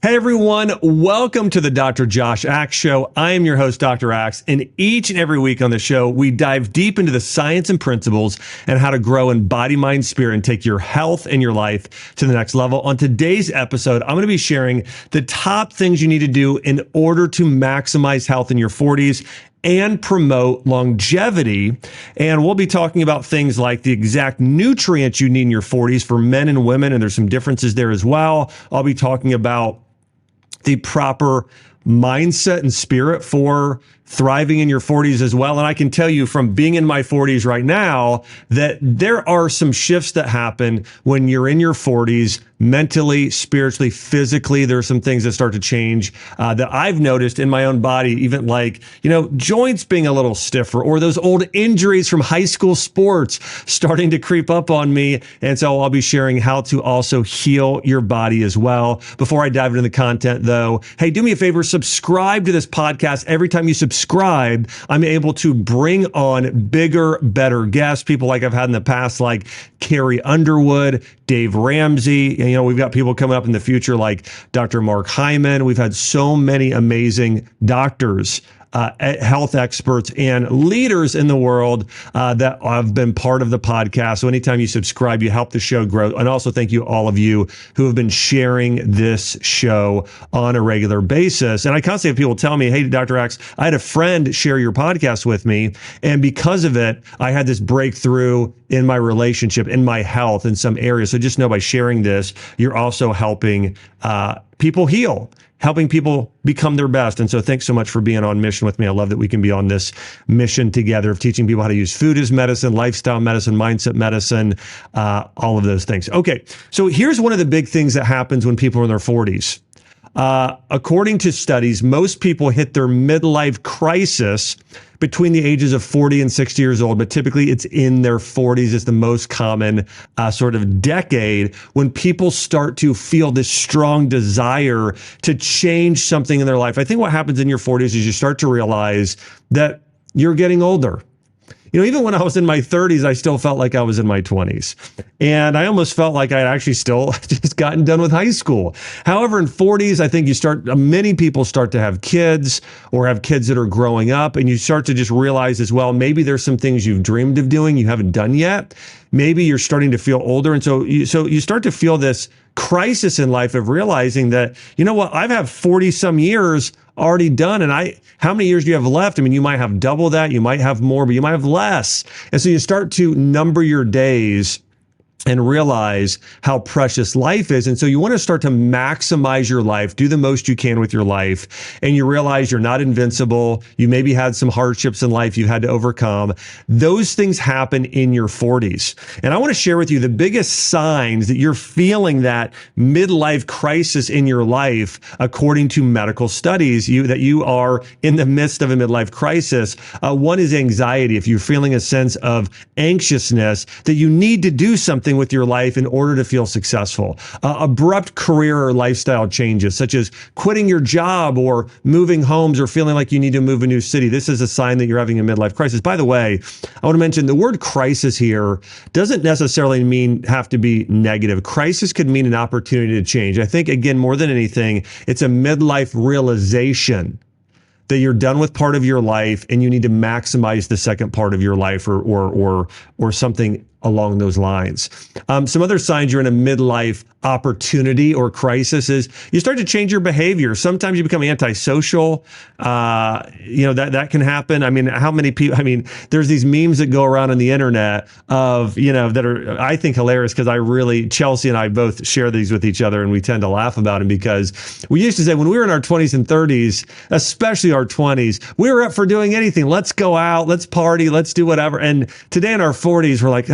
Hey everyone, welcome to the Dr. Josh Axe Show. I am your host, Dr. Axe, and each and every week on the show, we dive deep into the science and principles and how to grow in body, mind, spirit, and take your health and your life to the next level. On today's episode, I'm going to be sharing the top things you need to do in order to maximize health in your 40s and promote longevity. And we'll be talking about things like the exact nutrients you need in your 40s for men and women, and there's some differences there as well. I'll be talking about the proper mindset and spirit for thriving in your 40s as well. And I can tell you from being in my 40s right now that there are some shifts that happen when you're in your 40s, mentally, spiritually, physically. There are some things that start to change that I've noticed in my own body, even like, joints being a little stiffer or those old injuries from high school sports starting to creep up on me. And so I'll be sharing how to also heal your body as well. Before I dive into the content though, hey, do me a favor, subscribe to this podcast. Every time you subscribe, I'm able to bring on bigger, better guests, people like I've had in the past, like Carrie Underwood, Dave Ramsey. We've got people coming up in the future like Dr. Mark Hyman. We've had so many amazing doctors, health experts, and leaders in the world that have been part of the podcast. So anytime you subscribe, you help the show grow. And also thank you, all of you who have been sharing this show on a regular basis. And I constantly have people tell me, hey, Dr. Axe, I had a friend share your podcast with me. And because of it, I had this breakthrough in my relationship, in my health, in some areas. So just know by sharing this, you're also helping people heal, helping people become their best. And so thanks so much for being on mission with me. I love that we can be on this mission together of teaching people how to use food as medicine, lifestyle medicine, mindset medicine, all of those things. Okay, so here's one of the big things that happens when people are in their 40s. According to studies, most people hit their midlife crisis between the ages of 40 and 60 years old, but typically it's in their 40s. It's the most common sort of decade when people start to feel this strong desire to change something in their life. I think what happens in your 40s is you start to realize that you're getting older. Even when I was in my 30s, I still felt like I was in my 20s. And I almost felt like I'd actually still just gotten done with high school. However, in 40s, I think many people start to have kids or have kids that are growing up, and you start to just realize as well, maybe there's some things you've dreamed of doing you haven't done yet. Maybe you're starting to feel older. And so you start to feel this crisis in life of realizing that, I've had 40 some years already done. And how many years do you have left? I mean, you might have double that, you might have more, but you might have less. And so you start to number your days and realize how precious life is. And so you want to start to maximize your life, do the most you can with your life. And you realize you're not invincible. You maybe had some hardships in life you've had to overcome. Those things happen in your 40s. And I want to share with you the biggest signs that you're feeling that midlife crisis in your life, according to medical studies, that you are in the midst of a midlife crisis. One is anxiety. If you're feeling a sense of anxiousness that you need to do something with your life in order to feel successful. Abrupt career or lifestyle changes, such as quitting your job or moving homes or feeling like you need to move a new city. This is a sign that you're having a midlife crisis. By the way, I want to mention the word crisis here doesn't necessarily have to be negative. Crisis could mean an opportunity to change. I think, again, more than anything, it's a midlife realization that you're done with part of your life and you need to maximize the second part of your life or something along those lines. Some other signs you're in a midlife opportunity or crisis is you start to change your behavior. Sometimes you become antisocial. That can happen. I mean, how many people, there's these memes that go around on the internet of, that are, I think, hilarious because Chelsea and I both share these with each other and we tend to laugh about them because we used to say when we were in our 20s and 30s, especially our 20s, we were up for doing anything. Let's go out, let's party, let's do whatever. And today in our 40s, we're like,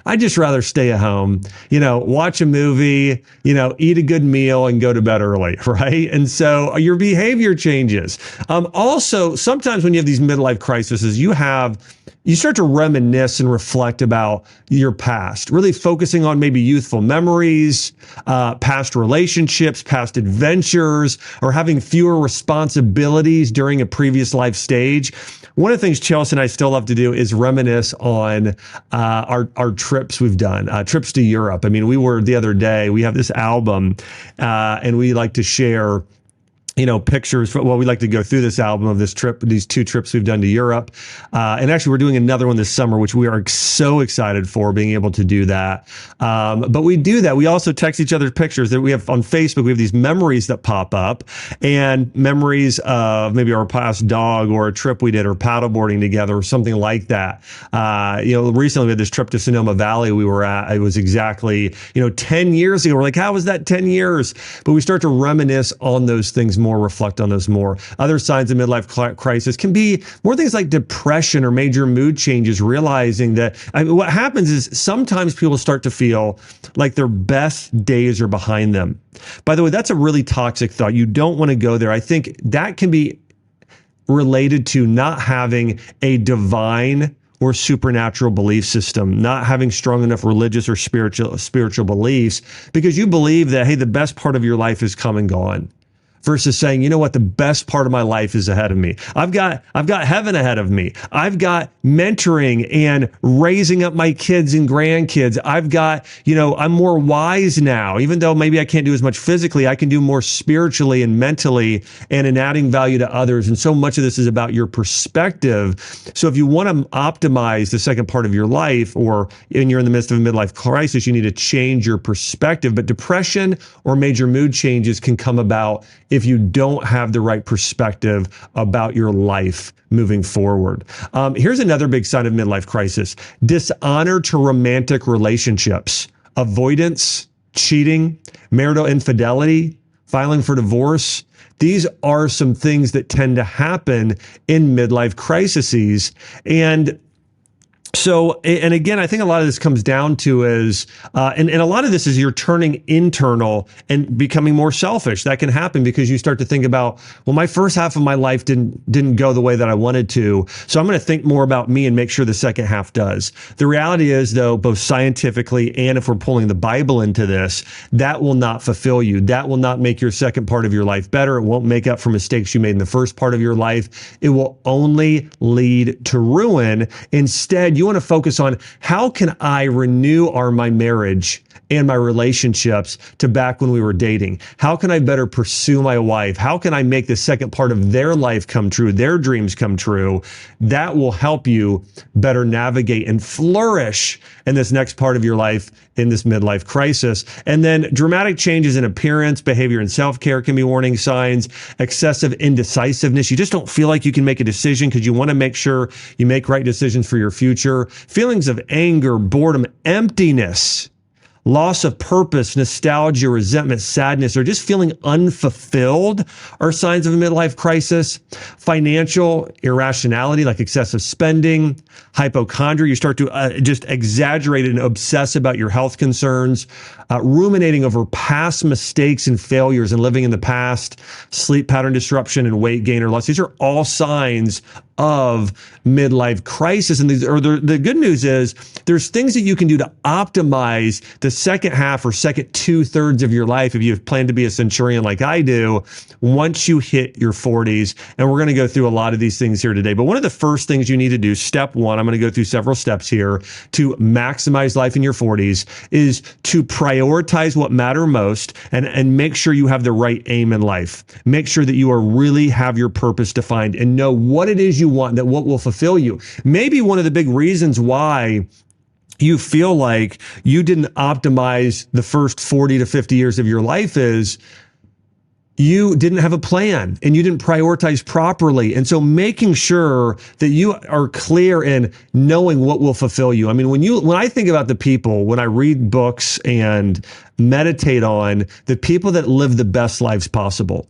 I'd just rather stay at home, watch a movie, eat a good meal and go to bed early, right? And so your behavior changes. Also, sometimes when you have these midlife crises, you start to reminisce and reflect about your past, really focusing on maybe youthful memories, past relationships, past adventures, or having fewer responsibilities during a previous life stage. One of the things Chelsea and I still love to do is reminisce on our our trips we've done, trips to Europe. I mean, we were the other day, we have this album and we like to share pictures. Well, we like to go through this album of this trip, these 2 trips we've done to Europe. And actually, we're doing another one this summer, which we are so excited for being able to do that. But we do that. We also text each other pictures that we have on Facebook. We have these memories that pop up, and memories of maybe our past dog or a trip we did or paddleboarding together or something like that. Recently we had this trip to Sonoma Valley we were at. It was exactly, 10 years ago. We're like, how was that 10 years? But we start to reminisce on those things more, reflect on those more. Other signs of midlife crisis can be more things like depression or major mood changes, realizing that what happens is sometimes people start to feel like their best days are behind them. By the way, that's a really toxic thought. You don't want to go there. I think that can be related to not having a divine or supernatural belief system, not having strong enough religious or spiritual beliefs, because you believe that, hey, the best part of your life is come and gone. Versus saying, you know what, the best part of my life is ahead of me. I've got heaven ahead of me. I've got mentoring and raising up my kids and grandkids. I've got, I'm more wise now. Even though maybe I can't do as much physically, I can do more spiritually and mentally and in adding value to others. And so much of this is about your perspective. So if you want to optimize the second part of your life, or you're in the midst of a midlife crisis, you need to change your perspective. But depression or major mood changes can come about if you don't have the right perspective about your life moving forward. Here's another big sign of midlife crisis: dishonor to romantic relationships, avoidance, cheating, marital infidelity, filing for divorce. These are some things that tend to happen in midlife crises. And so, and again, I think a lot of this comes down to is, and a lot of this is you're turning internal and becoming more selfish. That can happen because you start to think about, well, my first half of my life didn't go the way that I wanted to. So I'm going to think more about me and make sure the second half does. The reality is, though, both scientifically and if we're pulling the Bible into this, that will not fulfill you. That will not make your second part of your life better. It won't make up for mistakes you made in the first part of your life. It will only lead to ruin. Instead, you want to focus on, how can I renew my marriage and my relationships to back when we were dating? How can I better pursue my wife? How can I make the second part of their life come true, their dreams come true? That will help you better navigate and flourish in this next part of your life in this midlife crisis. And then dramatic changes in appearance, behavior, and self-care can be warning signs. Excessive indecisiveness. You just don't feel like you can make a decision because you want to make sure you make right decisions for your future. Feelings of anger, boredom, emptiness, loss of purpose, nostalgia, resentment, sadness, or just feeling unfulfilled are signs of a midlife crisis. Financial irrationality, like excessive spending, hypochondria, you start to just exaggerate and obsess about your health concerns, ruminating over past mistakes and failures and living in the past, sleep pattern disruption and weight gain or loss. These are all signs of midlife crisis. And the good news is there's things that you can do to optimize the second half or second 2/3 of your life if you plan to be a centurion like I do once you hit your 40s. And we're going to go through a lot of these things here today. But one of the first things you need to do, step one, I'm going to go through several steps here to maximize life in your 40s, is to prioritize what matter most and make sure you have the right aim in life. Make sure that you really have your purpose defined and know what it is you want, that what will fulfill you. Maybe one of the big reasons why you feel like you didn't optimize the first 40 to 50 years of your life is you didn't have a plan and you didn't prioritize properly. And so making sure that you are clear in knowing what will fulfill you. I mean, when I think about the people, when I read books and meditate on the people that live the best lives possible,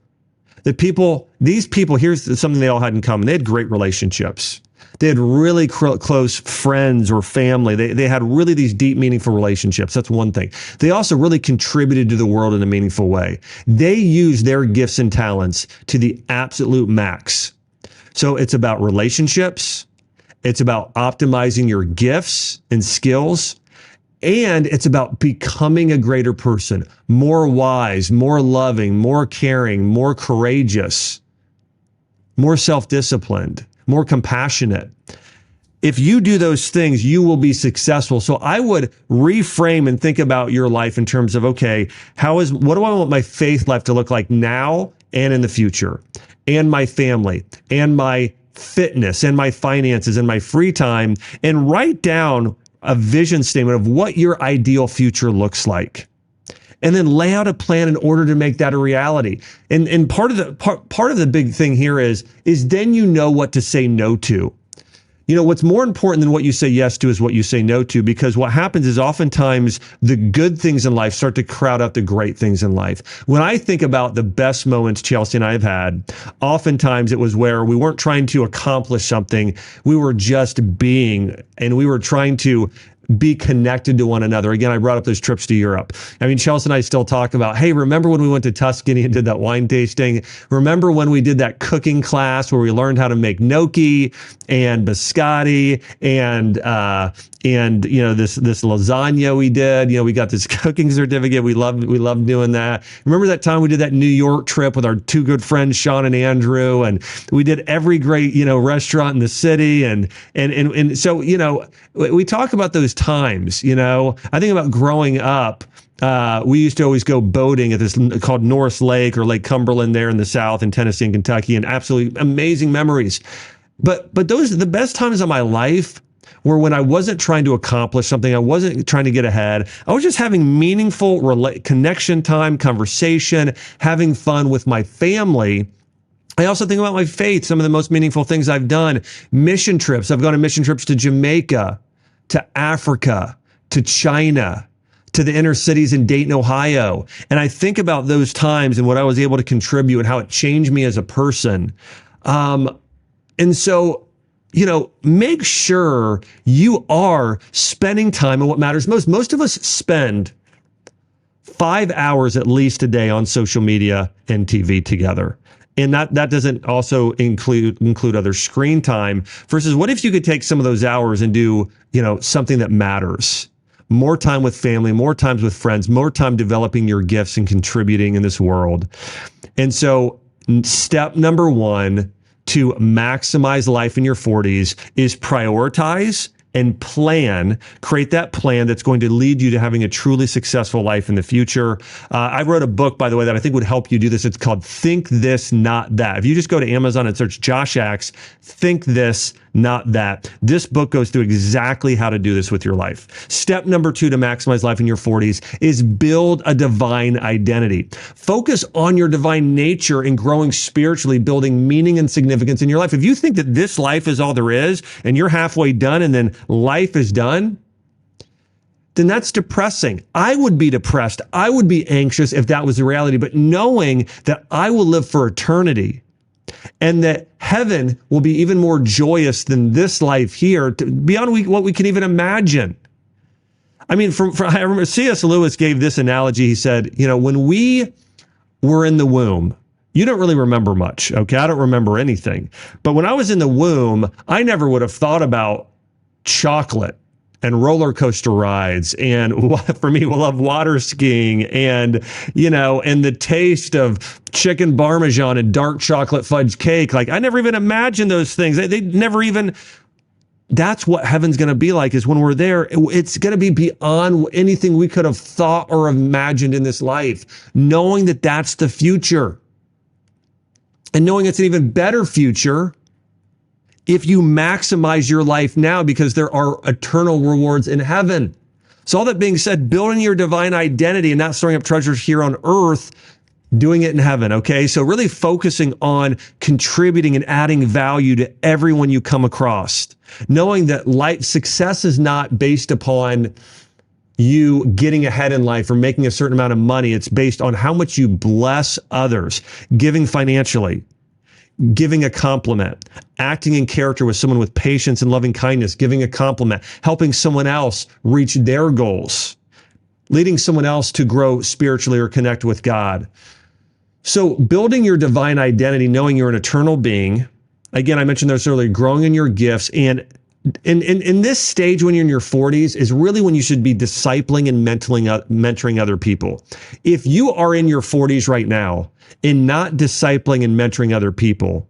these people, here's something they all had in common. They had great relationships. They had really close friends or family. They had really these deep, meaningful relationships. That's one thing. They also really contributed to the world in a meaningful way. They used their gifts and talents to the absolute max. So it's about relationships. It's about optimizing your gifts and skills. And it's about becoming a greater person, more wise, more loving, more caring, more courageous, more self-disciplined, more compassionate. if you do those things, you will be successful. So I would reframe and think about your life in terms of, okay, what do I want my faith life to look like now and in the future, and my family and my fitness and my finances and my free time, and write down a vision statement of what your ideal future looks like. And then lay out a plan in order to make that a reality. And part of the big thing here is then you know what to say no to. You know, what's more important than what you say yes to is what you say no to, because what happens is oftentimes the good things in life start to crowd out the great things in life. When I think about the best moments Chelsea and I have had, oftentimes it was where we weren't trying to accomplish something. We were just being, and we were trying to be connected to one another. Again, I brought up those trips to Europe. I mean, Chelsea and I still talk about, hey, remember when we went to Tuscany and did that wine tasting? Remember when we did that cooking class where we learned how to make gnocchi and biscotti and you know, this lasagna we did. You know, we got this cooking certificate. We loved doing that. Remember that time we did that New York trip with our two good friends, Sean and Andrew, and we did every great, you know, restaurant in the city. And so, you know, we talk about those times. You know, I think about growing up. We used to always go boating at this called North Lake or Lake Cumberland there in the South in Tennessee and Kentucky, and absolutely amazing memories. But those are the best times of my life were when I wasn't trying to accomplish something. I wasn't trying to get ahead. I was just having meaningful connection time, conversation, having fun with my family. I also think about my faith, some of the most meaningful things I've done. Mission trips. I've gone on mission trips to Jamaica, to Africa, to China, to the inner cities in Dayton, Ohio. And I think about those times and what I was able to contribute and how it changed me as a person. And so, you know, make sure you are spending time on what matters most. Most of us spend 5 hours at least a day on social media and TV together. And that doesn't also include other screen time, versus what if you could take some of those hours and do, you know, something that matters? More time with family, more times with friends, more time developing your gifts and contributing in this world. And so step number one to maximize life in your 40s is prioritize and create that plan that's going to lead you to having a truly successful life in the future. I wrote a book, by the way, that I think would help you do this. It's called Think This, Not That. If you just go to Amazon and search Josh Axe, Think This, Not That. This book goes through exactly how to do this with your life. Step number 2 to maximize life in your 40s is build a divine identity. Focus on your divine nature and growing spiritually, building meaning and significance in your life. If you think that this life is all there is and you're halfway done and then life is done, then that's depressing. I would be depressed. I would be anxious if that was the reality. But knowing that I will live for eternity and that heaven will be even more joyous than this life here, beyond what we can even imagine. I mean, I remember C.S. Lewis gave this analogy. He said, you know, when we were in the womb, you don't really remember much, okay? I don't remember anything. But when I was in the womb, I never would have thought about chocolate and roller coaster rides, and for me, we'll love water skiing, and, you know, and the taste of chicken parmesan and dark chocolate fudge cake. Like, I never even imagined those things. They never even. That's what heaven's going to be like, is when we're there, it's going to be beyond anything we could have thought or imagined in this life, knowing that that's the future, and knowing it's an even better future if you maximize your life now, because there are eternal rewards in heaven. So all that being said, building your divine identity and not storing up treasures here on earth, doing it in heaven, okay? So really focusing on contributing and adding value to everyone you come across. Knowing that life success is not based upon you getting ahead in life or making a certain amount of money. It's based on how much you bless others, giving financially, giving a compliment, acting in character with someone with patience and loving kindness, giving a compliment, helping someone else reach their goals, leading someone else to grow spiritually or connect with God. So building your divine identity, knowing you're an eternal being. Again, I mentioned this earlier, growing in your gifts. And in this stage, when you're in your 40s, is really when you should be discipling and mentoring other people. If you are in your 40s right now and not discipling and mentoring other people,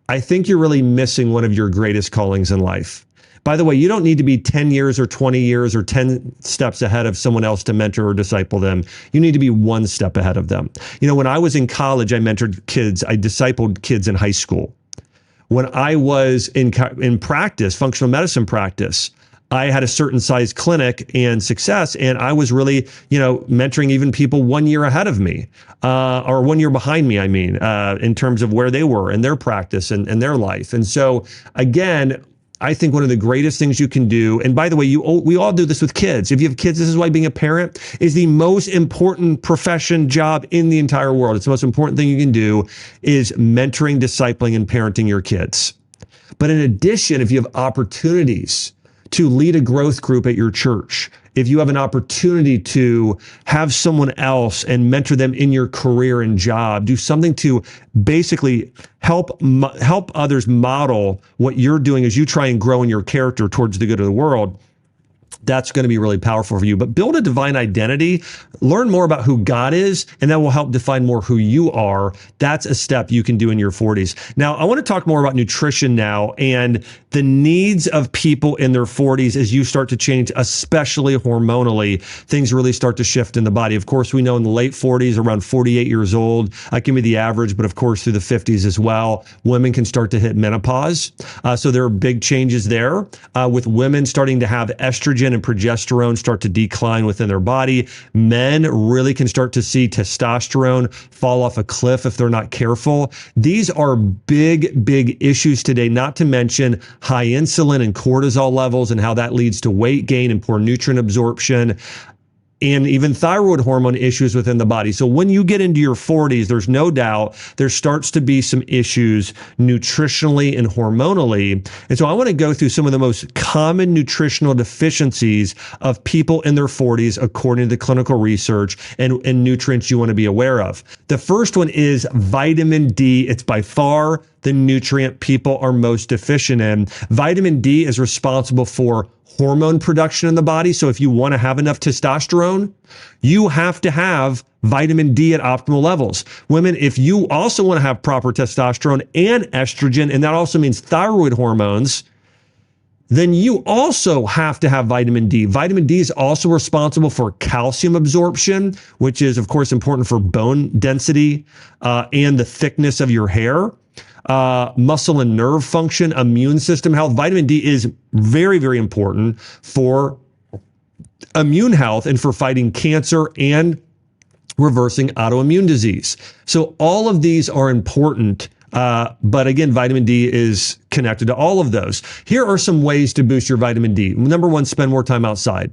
I think you're really missing one of your greatest callings in life. By the way, you don't need to be 10 years or 20 years or 10 steps ahead of someone else to mentor or disciple them. You need to be one step ahead of them. When I was in college, I mentored kids. I discipled kids in high school. When I was in practice, functional medicine practice, I had a certain size clinic and success, and I was really, mentoring even people 1 year ahead of me, or 1 year behind me, in terms of where they were in their practice and their life. And so again, I think one of the greatest things you can do, and by the way, we all do this with kids. If you have kids, this is why being a parent is the most important profession job in the entire world. It's the most important thing you can do is mentoring, discipling, and parenting your kids. But in addition, if you have opportunities to lead a growth group at your church, if you have an opportunity to have someone else and mentor them in your career and job, do something to basically help others model what you're doing as you try and grow in your character towards the good of the world, that's going to be really powerful for you. But build a divine identity, learn more about who God is, and that will help define more who you are. That's a step you can do in your 40s. Now, I want to talk more about nutrition now and the needs of people in their 40s as you start to change, especially hormonally. Things really start to shift in the body. Of course, we know in the late 40s, around 48 years old, that can be the average, but of course through the 50s as well, women can start to hit menopause. So there are big changes there, with women starting to have estrogen and progesterone start to decline within their body. Men really can start to see testosterone fall off a cliff if they're not careful. These are big, big issues today, not to mention high insulin and cortisol levels and how that leads to weight gain and poor nutrient absorption, and even thyroid hormone issues within the body. So when you get into your 40s, there's no doubt there starts to be some issues nutritionally and hormonally. And so I want to go through some of the most common nutritional deficiencies of people in their 40s, according to the clinical research, and nutrients you want to be aware of. The first one is vitamin D. It's by far the nutrient people are most deficient in. Vitamin D is responsible for hormone production in the body. So if you want to have enough testosterone, you have to have vitamin D at optimal levels. Women, if you also want to have proper testosterone and estrogen, and that also means thyroid hormones, then you also have to have vitamin D. Vitamin D is also responsible for calcium absorption, which is, of course, important for bone density and the thickness of your hair. Muscle and nerve function, immune system health. Vitamin D is very, very important for immune health and for fighting cancer and reversing autoimmune disease. So all of these are important. But again, vitamin D is connected to all of those. Here are some ways to boost your vitamin D. Number one, spend more time outside.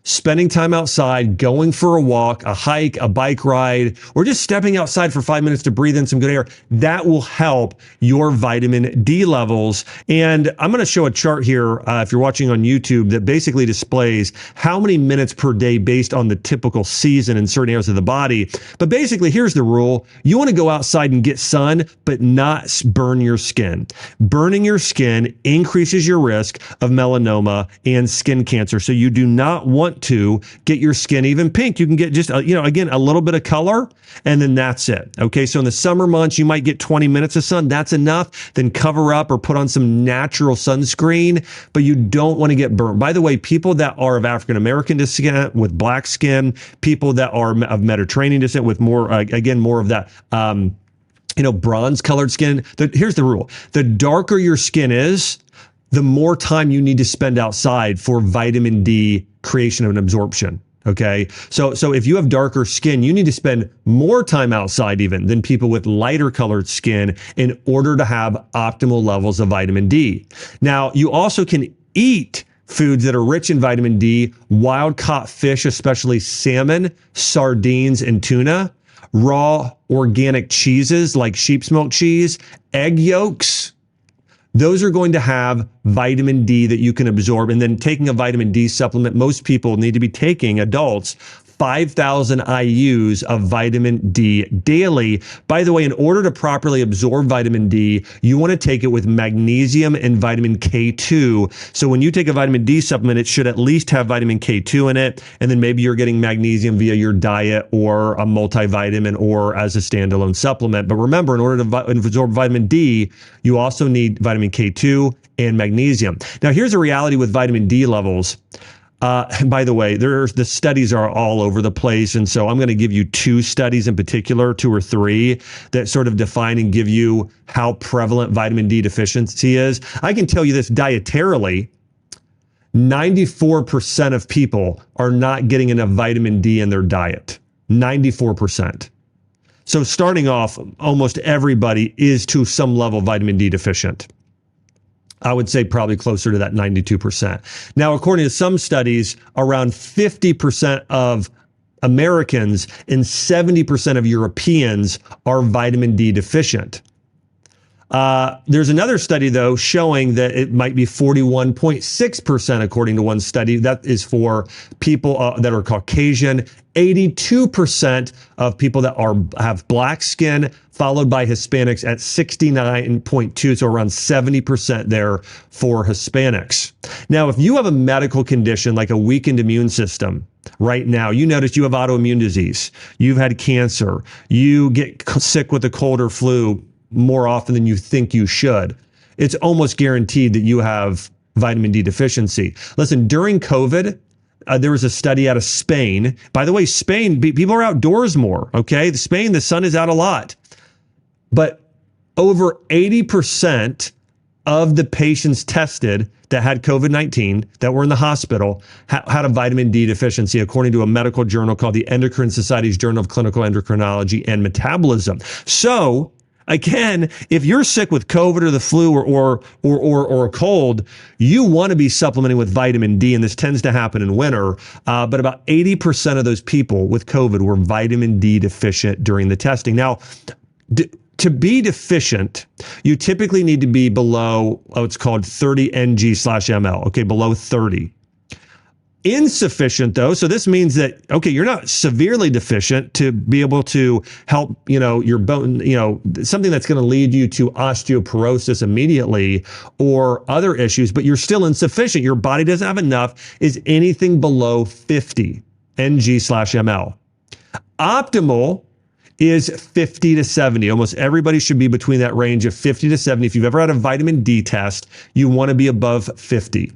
Spending time outside, going for a walk, a hike, a bike ride, or just stepping outside for 5 minutes to breathe in some good air, that will help your vitamin D levels. And I'm going to show a chart here, if you're watching on YouTube, that basically displays how many minutes per day based on the typical season in certain areas of the body. But basically, here's the rule. You want to go outside and get sun, but not burn your skin. Burning your skin increases your risk of melanoma and skin cancer. So you do not want to get your skin even pink. You can get just, again, a little bit of color, and then that's it. Okay. So in the summer months, you might get 20 minutes of sun. That's enough. Then cover up or put on some natural sunscreen, but you don't want to get burnt. By the way, people that are of African-American descent with black skin, people that are of Mediterranean descent with more, more of that, bronze colored skin. Here's the rule. The darker your skin is, the more time you need to spend outside for vitamin D creation and absorption. Okay. So if you have darker skin, you need to spend more time outside even than people with lighter colored skin in order to have optimal levels of vitamin D. Now, you also can eat foods that are rich in vitamin D, wild caught fish, especially salmon, sardines, and tuna, raw organic cheeses like sheep's milk cheese, egg yolks. Those are going to have vitamin D that you can absorb. And then taking a vitamin D supplement, most people need to be taking, adults, 5,000 IUs of vitamin D daily. By the way, in order to properly absorb vitamin D, you want to take it with magnesium and vitamin K2. So when you take a vitamin D supplement, it should at least have vitamin K2 in it. And then maybe you're getting magnesium via your diet or a multivitamin or as a standalone supplement. But remember, in order to absorb vitamin D, you also need vitamin K2 and magnesium. Now, here's a reality with vitamin D levels. By the way, the studies are all over the place. And so I'm going to give you two studies in particular, two or three, that sort of define and give you how prevalent vitamin D deficiency is. I can tell you this dietarily, 94% of people are not getting enough vitamin D in their diet. 94%. So starting off, almost everybody is to some level vitamin D deficient. I would say probably closer to that 92%. Now, according to some studies, around 50% of Americans and 70% of Europeans are vitamin D deficient. There's another study, though, showing that it might be 41.6%, according to one study. That is for people that are Caucasian. 82% of people that have black skin, followed by Hispanics at 69.2, so around 70% there for Hispanics. Now, if you have a medical condition like a weakened immune system, right now, you notice you have autoimmune disease, you've had cancer, you get sick with a cold or flu more often than you think you should, it's almost guaranteed that you have vitamin D deficiency. Listen, during COVID, there was a study out of Spain. By the way, Spain, people are outdoors more, okay? Spain, the sun is out a lot. But over 80% of the patients tested that had COVID-19, that were in the hospital, had a vitamin D deficiency, according to a medical journal called the Endocrine Society's Journal of Clinical Endocrinology and Metabolism. So, again, if you're sick with COVID or the flu or a cold, you want to be supplementing with vitamin D, and this tends to happen in winter. But about 80% of those people with COVID were vitamin D deficient during the testing. Now, to be deficient, you typically need to be below what's called 30 ng/ml, okay, below 30. Insufficient, though, so this means that, okay, you're not severely deficient to be able to help, your bone, something that's going to lead you to osteoporosis immediately or other issues, but you're still insufficient. Your body doesn't have enough, is anything below 50 ng/ml. Optimal is 50 to 70. Almost everybody should be between that range of 50 to 70. If you've ever had a vitamin D test, you want to be above 50.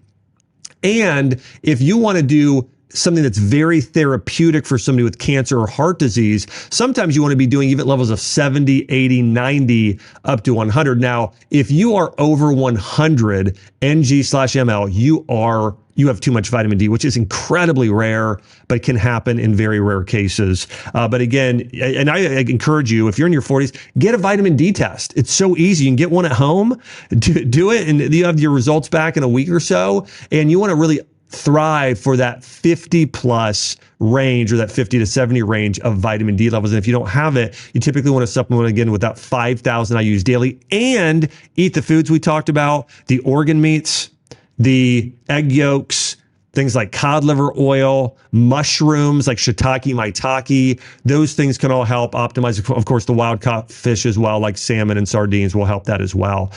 And if you want to do something that's very therapeutic for somebody with cancer or heart disease, sometimes you want to be doing even levels of 70, 80, 90, up to 100. Now, if you are over 100 ng/ml, you have too much vitamin D, which is incredibly rare, but can happen in very rare cases. But again, and I encourage you, if you're in your 40s, get a vitamin D test. It's so easy. You can get one at home, do it, and you have your results back in a week or so. And you want to really thrive for that 50 plus range, or that 50 to 70 range of vitamin D levels. And if you don't have it, you typically want to supplement again with that 5,000 IUs daily, and eat the foods we talked about, the organ meats, the egg yolks, things like cod liver oil, mushrooms like shiitake, maitake. Those things can all help optimize. Of course, the wild caught fish as well, like salmon and sardines, will help that as well.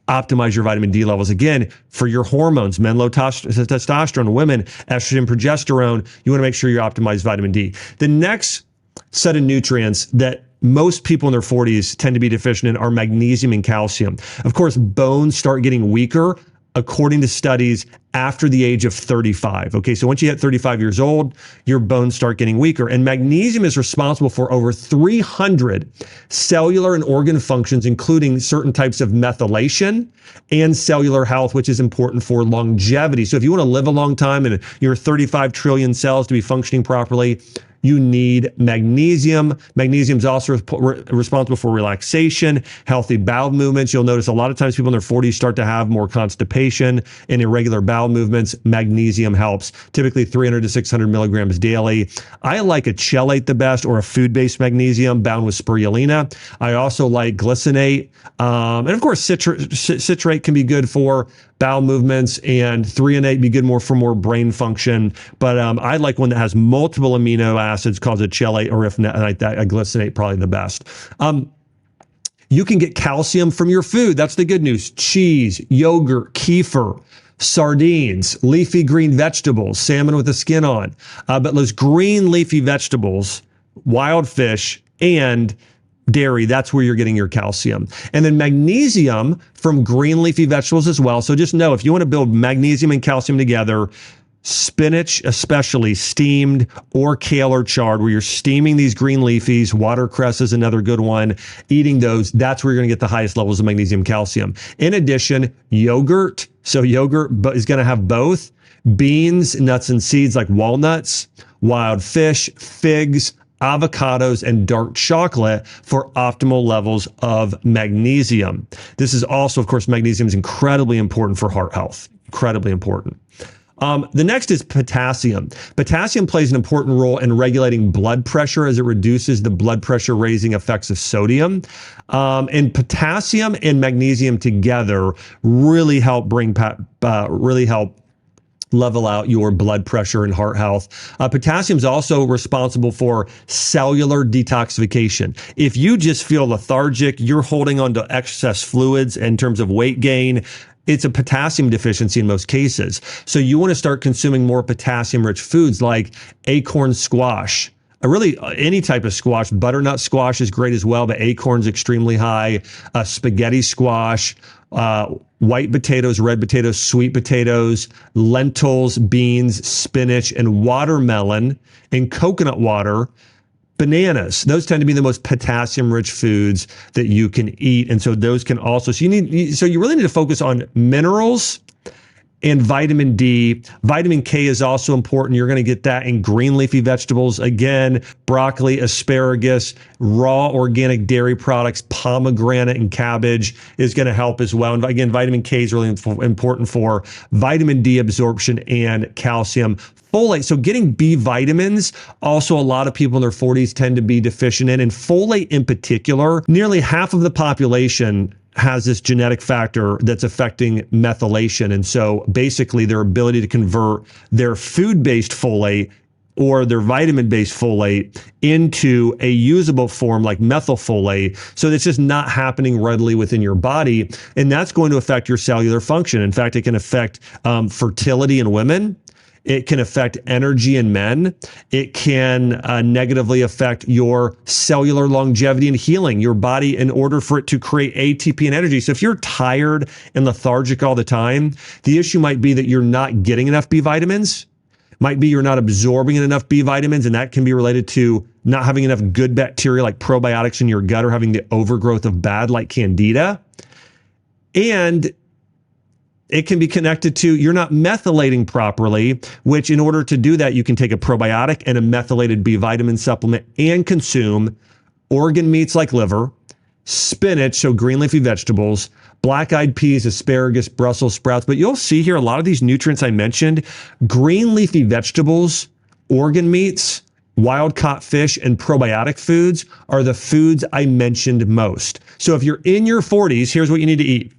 Optimize your vitamin D levels. Again, for your hormones, men low testosterone, women estrogen, progesterone, you want to make sure you optimize vitamin D. The next set of nutrients that most people in their 40s tend to be deficient in are magnesium and calcium. Of course, bones start getting weaker, according to studies, after the age of 35. Okay, so once you hit 35 years old, your bones start getting weaker. And magnesium is responsible for over 300 cellular and organ functions, including certain types of methylation and cellular health, which is important for longevity. So if you want to live a long time and your 35 trillion cells to be functioning properly, you need magnesium. Magnesium is also responsible for relaxation, healthy bowel movements. You'll notice a lot of times people in their 40s start to have more constipation and irregular bowel movements. Magnesium helps, typically 300 to 600 milligrams daily. I like a chelate the best, or a food-based magnesium bound with spirulina. I also like glycinate. And of course, citrate can be good for bowel movements, and threonate be good for more brain function. But I like one that has multiple amino acids called a chelate, or if not like that, a glycinate, probably the best. You can get calcium from your food. That's the good news. Cheese, yogurt, kefir, sardines, leafy green vegetables, salmon with the skin on. But those green leafy vegetables, wild fish, and dairy, that's where you're getting your calcium. And then magnesium from green leafy vegetables as well. So just know, if you want to build magnesium and calcium together, spinach, especially steamed, or kale or chard, where you're steaming these green leafies. Watercress is another good one. Eating those, that's where you're going to get the highest levels of magnesium, calcium. In addition, yogurt. So yogurt is going to have both beans, nuts, and seeds like walnuts, wild fish, figs, avocados, and dark chocolate for optimal levels of magnesium. This is also, of course, magnesium is incredibly important for heart health. Incredibly important. The next is potassium. Potassium plays an important role in regulating blood pressure, as it reduces the blood pressure raising effects of sodium. And potassium and magnesium together really help level out your blood pressure and heart health. Potassium is also responsible for cellular detoxification. If you just feel lethargic, you're holding on to excess fluids in terms of weight gain, it's a potassium deficiency in most cases. So you want to start consuming more potassium-rich foods like acorn squash. Really, any type of squash. Butternut squash is great as well, but acorn's extremely high. Spaghetti squash, white potatoes, red potatoes, sweet potatoes, lentils, beans, spinach, and watermelon, and coconut water. Bananas, those tend to be the most potassium-rich foods that you can eat. And so those can also, so you really need to focus on minerals and vitamin D. Vitamin K is also important. You're going to get that in green leafy vegetables. Again, broccoli, asparagus, raw organic dairy products, pomegranate and cabbage is going to help as well. And again, vitamin K is really important for vitamin D absorption and calcium. Folate, so getting B vitamins, also a lot of people in their 40s tend to be deficient in, and folate in particular. Nearly half of the population has this genetic factor that's affecting methylation. And so basically their ability to convert their food-based folate or their vitamin-based folate into a usable form like methylfolate. So it's just not happening readily within your body. And that's going to affect your cellular function. In fact, it can affect fertility in women. It can affect energy in men. It can negatively affect your cellular longevity and healing, your body, in order for it to create ATP and energy. So if you're tired and lethargic all the time, the issue might be that you're not getting enough B vitamins. Might be you're not absorbing enough B vitamins, and that can be related to not having enough good bacteria like probiotics in your gut, or having the overgrowth of bad like candida. And it can be connected to you're not methylating properly, which in order to do that, you can take a probiotic and a methylated B vitamin supplement and consume organ meats like liver, spinach, so green leafy vegetables, black-eyed peas, asparagus, Brussels sprouts. But you'll see here a lot of these nutrients I mentioned, green leafy vegetables, organ meats, wild-caught fish, and probiotic foods are the foods I mentioned most. So if you're in your 40s, here's what you need to eat.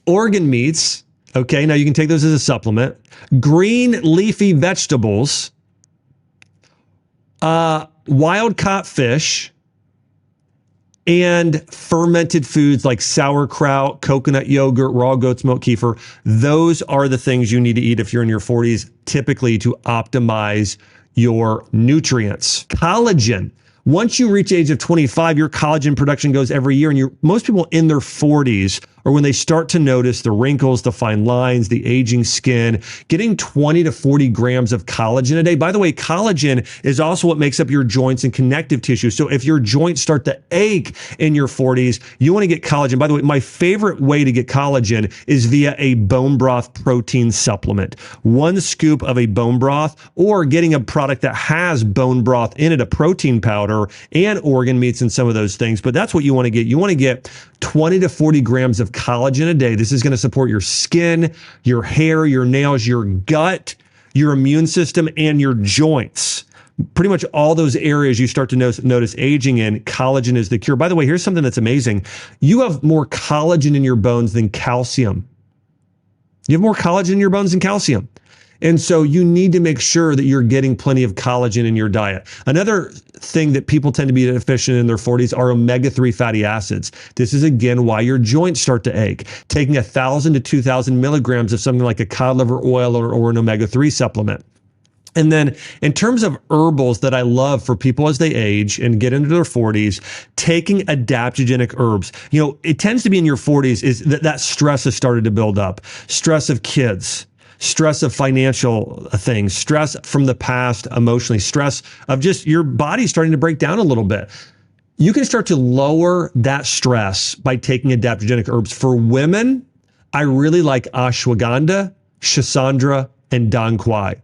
Organ meats, okay, now you can take those as a supplement. Green leafy vegetables, wild-caught fish, and fermented foods like sauerkraut, coconut yogurt, raw goat's milk, kefir. Those are the things you need to eat if you're in your 40s, typically to optimize your nutrients. Collagen. Once you reach the age of 25, your collagen production goes every year, and most people in their 40s or when they start to notice the wrinkles, the fine lines, the aging skin, getting 20 to 40 grams of collagen a day. By the way, collagen is also what makes up your joints and connective tissue. So if your joints start to ache in your 40s, you want to get collagen. By the way, my favorite way to get collagen is via a bone broth protein supplement. 1 scoop of a bone broth, or getting a product that has bone broth in it, a protein powder and organ meats and some of those things. But that's what you want to get. You want to get 20 to 40 grams of collagen a day. This is going to support your skin, your hair, your nails, your gut, your immune system, and your joints. Pretty much all those areas you start to notice aging in, collagen is the cure. By the way, here's something that's amazing. You have more collagen in your bones than calcium. You have more collagen in your bones than calcium. And so you need to make sure that you're getting plenty of collagen in your diet. Another thing that people tend to be deficient in their 40s are omega-3 fatty acids. This is, again, why your joints start to ache. Taking 1,000 to 2,000 milligrams of something like a cod liver oil or an omega-3 supplement. And then in terms of herbals that I love for people as they age and get into their 40s, taking adaptogenic herbs. You know, it tends to be in your 40s is that stress has started to build up. Stress of kids, stress of financial things, stress from the past emotionally, stress of just your body starting to break down a little bit. You can start to lower that stress by taking adaptogenic herbs. For women, I really like ashwagandha, schisandra, and dong quai.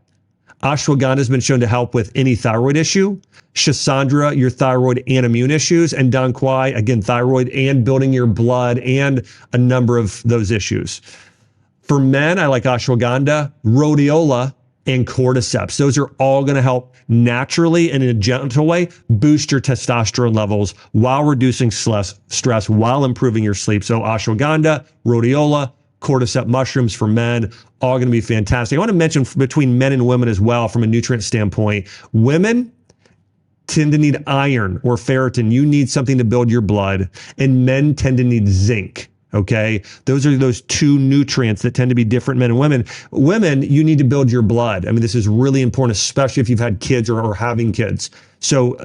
Ashwagandha has been shown to help with any thyroid issue. Schisandra, your thyroid and immune issues. And dong quai, again, thyroid and building your blood and a number of those issues. For men, I like ashwagandha, rhodiola, and cordyceps. Those are all going to help naturally and in a gentle way boost your testosterone levels while reducing stress, while improving your sleep. So ashwagandha, rhodiola, cordyceps mushrooms for men, all going to be fantastic. I want to mention between men and women as well from a nutrient standpoint. Women tend to need iron or ferritin. You need something to build your blood. And men tend to need zinc. Okay. Those are those two nutrients that tend to be different, men and women. Women, you need to build your blood. I mean, this is really important, especially if you've had kids or having kids. So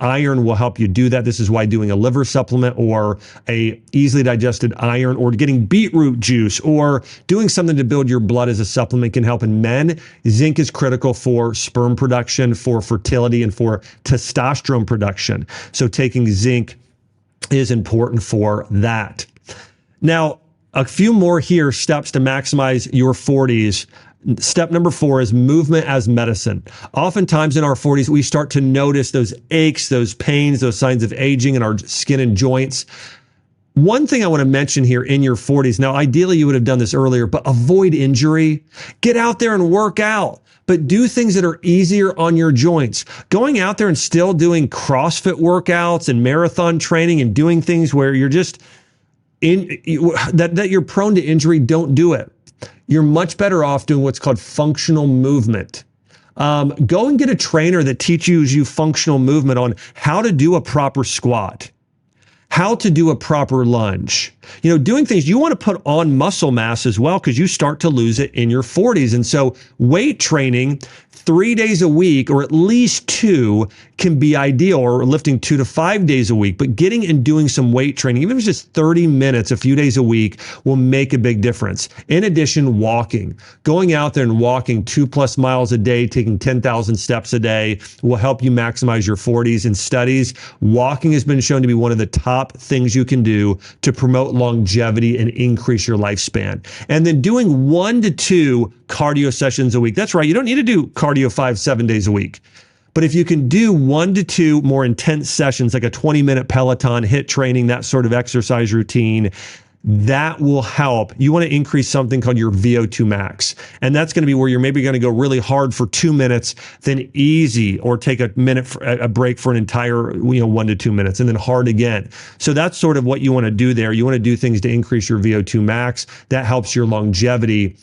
iron will help you do that. This is why doing a liver supplement or a easily digested iron or getting beetroot juice or doing something to build your blood as a supplement can help. In men, zinc is critical for sperm production, for fertility, and for testosterone production. So taking zinc is important for that. Now, a few more here steps to maximize your 40s. Step number 4 is movement as medicine. Oftentimes in our 40s, we start to notice those aches, those pains, those signs of aging in our skin and joints. One thing I want to mention here in your 40s, now ideally you would have done this earlier, but avoid injury. Get out there and work out, but do things that are easier on your joints. Going out there and still doing CrossFit workouts and marathon training and doing things where you're just that you're prone to injury, don't do it. You're much better off doing what's called functional movement. Go and get a trainer that teaches you functional movement on how to do a proper squat, how to do a proper lunge. You know, doing things, you want to put on muscle mass as well because you start to lose it in your 40s. And so weight training 3 days a week, or at least 2, can be ideal, or lifting 2 to 5 days a week. But getting and doing some weight training, even if it's just 30 minutes, a few days a week, will make a big difference. In addition, walking. Going out there and walking 2+ miles a day, taking 10,000 steps a day will help you maximize your 40s. In studies, walking has been shown to be one of the top things you can do to promote longevity and increase your lifespan. And then doing 1 to 2 cardio sessions a week. That's right. You don't need to do cardio 5-7 days a week. But if you can do 1 to 2 more intense sessions, like a 20-minute Peloton, HIIT training, that sort of exercise routine, that will help. You want to increase something called your VO2 max. And that's going to be where you're maybe going to go really hard for 2 minutes, then easy, or take a minute, a break for an entire, 1 to 2 minutes, and then hard again. So that's sort of what you want to do there. You want to do things to increase your VO2 max. That helps your longevity,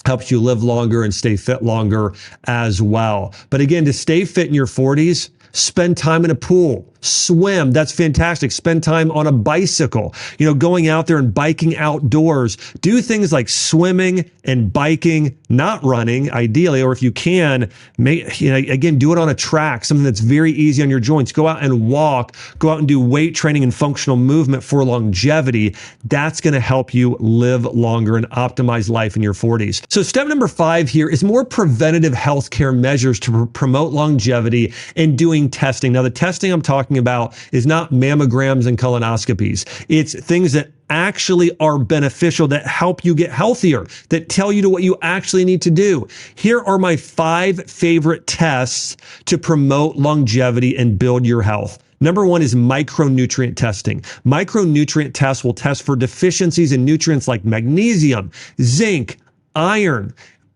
helps you live longer and stay fit longer as well. But again, to stay fit in your 40s, Spend time in a pool, swim. That's fantastic. Spend time on a bicycle, going out there and biking outdoors. Do things like swimming and biking, not running, ideally, or if you can, again, do it on a track, something that's very easy on your joints. Go out and walk, go out and do weight training and functional movement for longevity. That's going to help you live longer and optimize life in your 40s. So step number 5 here is more preventative healthcare measures to promote longevity and doing testing. Now, the testing I'm talking about is not mammograms and colonoscopies. It's things that actually are beneficial, that help you get healthier, that tell you what you actually need to do. Here are my 5 favorite tests to promote longevity and build your health. Number 1 is micronutrient testing. Micronutrient tests will test for deficiencies in nutrients like magnesium, zinc, iron,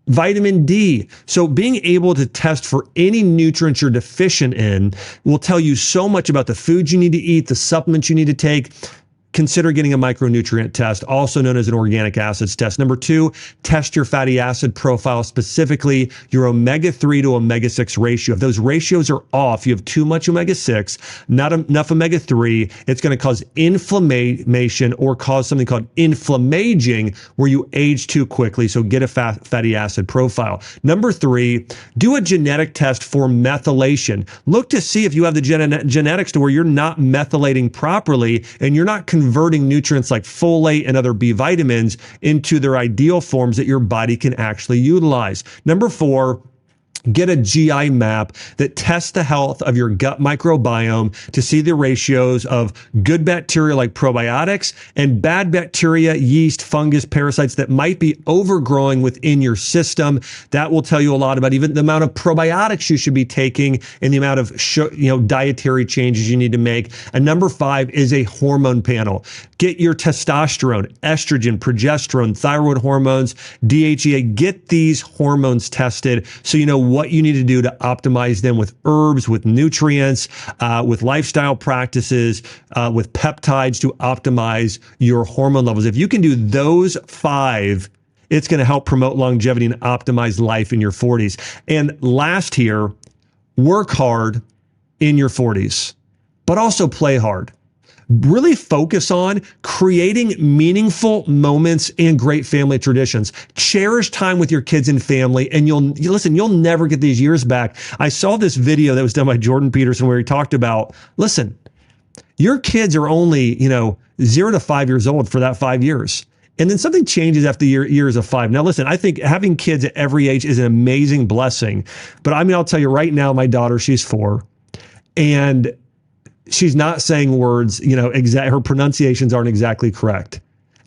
vitamin D. So being able to test for any nutrients you're deficient in will tell you so much about the foods you need to eat, the supplements you need to take. Consider getting a micronutrient test, also known as an organic acids test. Number 2, test your fatty acid profile, specifically your omega-3 to omega-6 ratio. If those ratios are off, you have too much omega-6, not enough omega-3, it's going to cause inflammation or cause something called inflammaging, where you age too quickly. So get a fatty acid profile. Number 3, do a genetic test for methylation. Look to see if you have the genetics to where you're not methylating properly and you're not converting nutrients like folate and other B vitamins into their ideal forms that your body can actually utilize. Number 4, get a GI map that tests the health of your gut microbiome to see the ratios of good bacteria like probiotics and bad bacteria, yeast, fungus, parasites that might be overgrowing within your system. That will tell you a lot about even the amount of probiotics you should be taking and the amount of dietary changes you need to make. And number 5 is a hormone panel. Get your testosterone, estrogen, progesterone, thyroid hormones, DHEA. Get these hormones tested so you know what you need to do to optimize them with herbs, with nutrients, with lifestyle practices, with peptides to optimize your hormone levels. If you can do those 5, it's going to help promote longevity and optimize life in your 40s. And last here, work hard in your 40s, but also play hard. Really focus on creating meaningful moments and great family traditions. Cherish time with your kids and family, and you'll never get these years back. I saw this video that was done by Jordan Peterson where he talked about, listen, your kids are only, 0 to 5 years old for that 5 years. And then something changes after years of 5. Now, listen, I think having kids at every age is an amazing blessing. But I'll tell you right now, my daughter, she's 4, and she's not saying words, her pronunciations aren't exactly correct.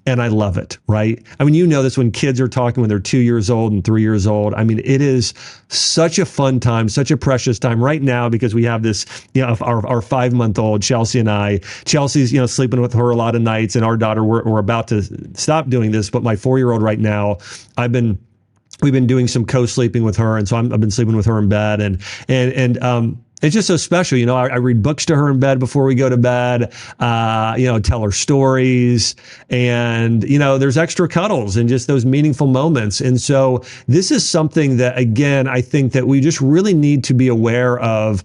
And I love it, right? This when kids are talking when they're 2 years old and 3 years old. It is such a fun time, such a precious time right now because we have this, our 5-month-old, Chelsea and I. Chelsea's, sleeping with her a lot of nights, and our daughter, we're about to stop doing this, but my 4-year-old right now, we've been doing some co-sleeping with her, and so I've been sleeping with her in bed, and it's just so special. I read books to her in bed before we go to bed, tell her stories, and, there's extra cuddles and just those meaningful moments. And so this is something that, again, I think that we just really need to be aware of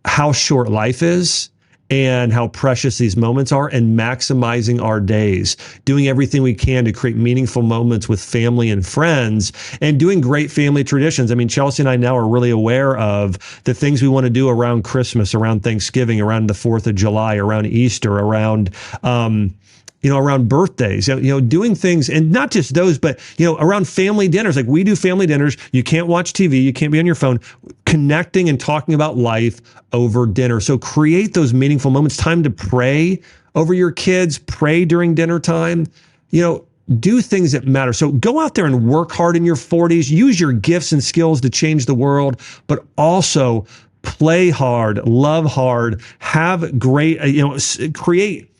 how short life is and how precious these moments are, and maximizing our days, doing everything we can to create meaningful moments with family and friends, and doing great family traditions. Chelsea and I now are really aware of the things we want to do around Christmas, around Thanksgiving, around the 4th of July, around Easter, around birthdays, doing things, and not just those, but, around family dinners. Like we do family dinners. You can't watch TV. You can't be on your phone, connecting and talking about life over dinner. So create those meaningful moments, time to pray over your kids, pray during dinner time, do things that matter. So go out there and work hard in your 40s, use your gifts and skills to change the world, but also play hard, love hard, have great, create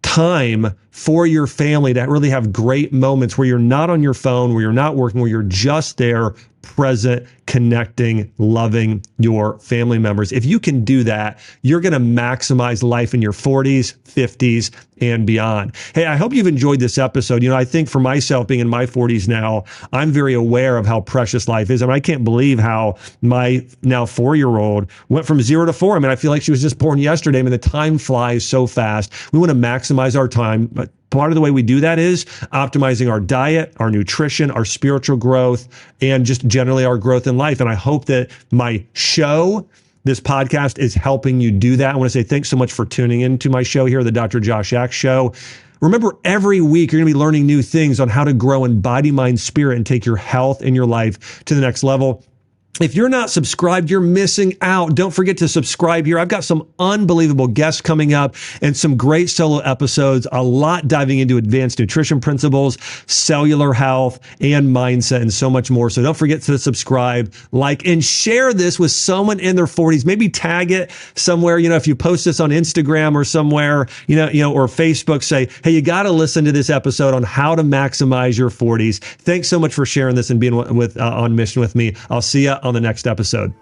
time for your family to really have great moments where you're not on your phone, where you're not working, where you're just there, present, connecting, loving your family members. If you can do that, you're going to maximize life in your 40s, 50s, and beyond. Hey, I hope you've enjoyed this episode. You know, I think for myself, being in my 40s now, I'm very aware of how precious life is. I mean, I can't believe how my now 4-year-old went from 0 to 4. I mean, I feel like she was just born yesterday. I mean, the time flies so fast. We want to maximize our time, but part of the way we do that is optimizing our diet, our nutrition, our spiritual growth, and just generally our growth in life. And I hope that my show, this podcast, is helping you do that. I want to say thanks so much for tuning into my show here, the Dr. Josh Axe Show. Remember, every week you're going to be learning new things on how to grow in body, mind, spirit, and take your health and your life to the next level. If you're not subscribed, you're missing out. Don't forget to subscribe here. I've got some unbelievable guests coming up and some great solo episodes, a lot diving into advanced nutrition principles, cellular health, and mindset, and so much more. So don't forget to subscribe, like, and share this with someone in their 40s. Maybe tag it somewhere. You know, if you post this on Instagram or somewhere, you know, or Facebook, say, hey, you got to listen to this episode on how to maximize your 40s. Thanks so much for sharing this and being on mission with me. I'll see you on the next episode.